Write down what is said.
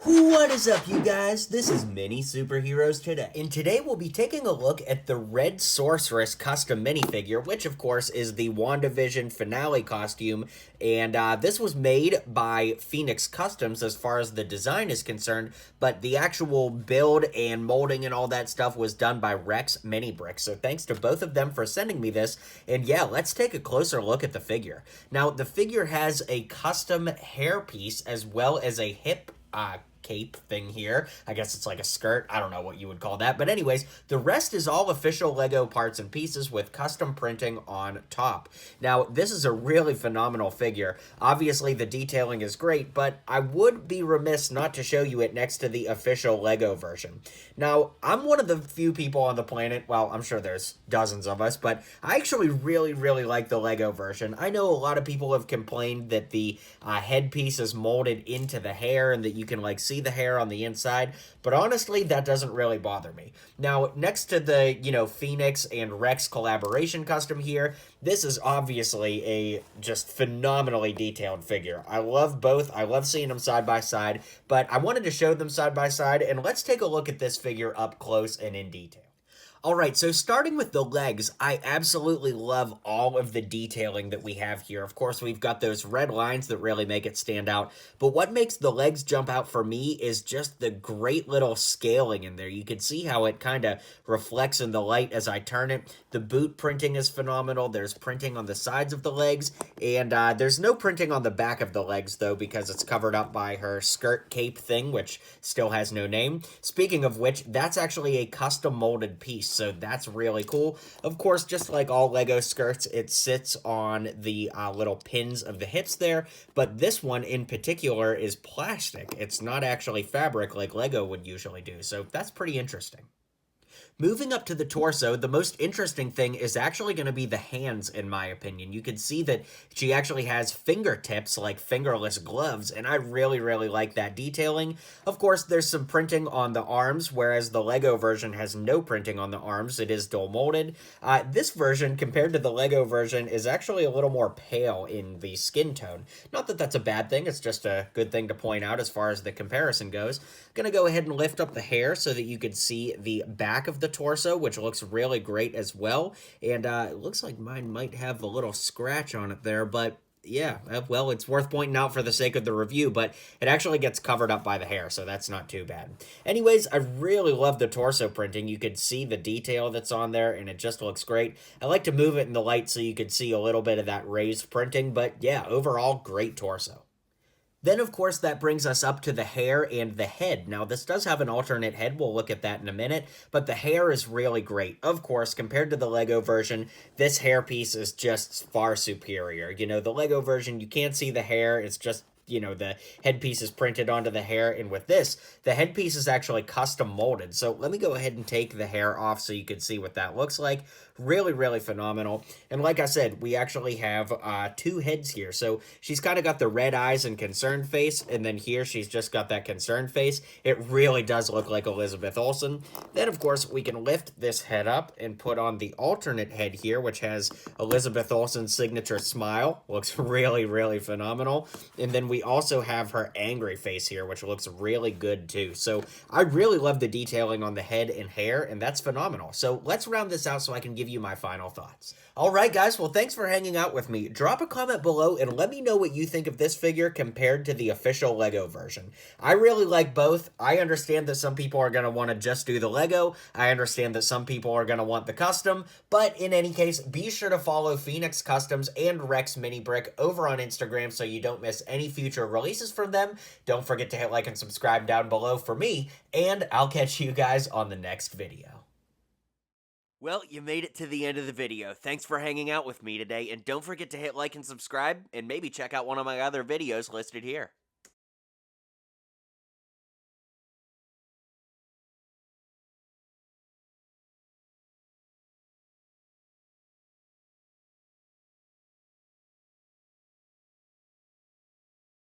What is up, you guys? This is Mini Superheroes Today, and today we'll be taking a look at the Red Sorceress custom minifigure, which of course is the WandaVision finale costume, and this was made by Phoenix Customs as far as the design is concerned, but the actual build and molding and all that stuff was done by RexMiniBrick, so thanks to both of them for sending me this, and yeah, let's take a closer look at the figure. Now, the figure has a custom hairpiece as well as a hip cape thing here. I guess it's like a skirt. I don't know what you would call that. But anyways, the rest is all official Lego parts and pieces with custom printing on top. Now, this is a really phenomenal figure. Obviously, the detailing is great, but I would be remiss not to show you it next to the official Lego version. Now, I'm one of the few people on the planet, well, I'm sure there's dozens of us, but I actually really like the Lego version. I know a lot of people have complained that the headpiece is molded into the hair and that you can like see the hair on the inside, but honestly, that doesn't really bother me. Now, next to the, Phoenix and Rex collaboration custom here, this is obviously a just phenomenally detailed figure. I love both. I love seeing them side by side, but I wanted to show them side by side, and let's take a look at this figure up close and in detail. Alright, so starting with the legs, I absolutely love all of the detailing that we have here. Of course, we've got those red lines that really make it stand out, but what makes the legs jump out for me is just the great little scaling in there. You can see how it kind of reflects in the light as I turn it. The boot printing is phenomenal. There's printing on the sides of the legs, and there's no printing on the back of the legs, though, because it's covered up by her skirt cape thing, which still has no name. Speaking of which, that's actually a custom molded piece, so that's really cool. Of course, just like all Lego skirts, it sits on the little pins of the hips there, but this one in particular is plastic. It's not actually fabric like Lego would usually do, so that's pretty interesting. Moving up to the torso, the most interesting thing is actually going to be the hands, in my opinion. You can see that she actually has fingertips, like fingerless gloves, and I really like that detailing. Of course, there's some printing on the arms, whereas the Lego version has no printing on the arms. It is dual molded. This version, compared to the Lego version, is actually a little more pale in the skin tone. Not that that's a bad thing, it's just a good thing to point out as far as the comparison goes. Gonna go ahead and lift up the hair so that you can see the back of the torso, which looks really great as well. And it looks like mine might have a little scratch on it there, but yeah, well, it's worth pointing out for the sake of the review, but it actually gets covered up by the hair, so that's not too bad. Anyways, I really love the torso printing. You can see the detail that's on there, and it just looks great. I like to move it in the light so you can see a little bit of that raised printing, but yeah, overall, great torso. Then, of course, that brings us up to the hair and the head. Now, this does have an alternate head. We'll look at that in a minute, but the hair is really great. Of course, compared to the Lego version, this hairpiece is just far superior. The Lego version, you can't see the hair. It's just the headpiece is printed onto the hair, and with this, the headpiece is actually custom molded. So let me go ahead and take the hair off so you can see what that looks like. Really phenomenal. And like I said, we actually have two heads here. So she's kind of got the red eyes and concerned face, and then here she's just got that concerned face. It really does look like Elizabeth Olsen. Then, of course, we can lift this head up and put on the alternate head here, which has Elizabeth Olsen's signature smile. Looks really phenomenal. And then we also have her angry face here, which looks really good too. So I really love the detailing on the head and hair, and that's phenomenal. So let's round this out so I can give you my final thoughts. Alright guys, well thanks for hanging out with me. Drop a comment below and let me know what you think of this figure compared to the official Lego version. I really like both. I understand that some people are going to want to just do the Lego. I understand that some people are going to want the custom, but in any case, be sure to follow Phoenix Customs and RexMiniBrick over on Instagram so you don't miss any future releases from them. Don't forget to hit like and subscribe down below for me, and I'll catch you guys on the next video. Well, you made it to the end of the video. Thanks for hanging out with me today, and don't forget to hit like and subscribe, and maybe check out one of my other videos listed here.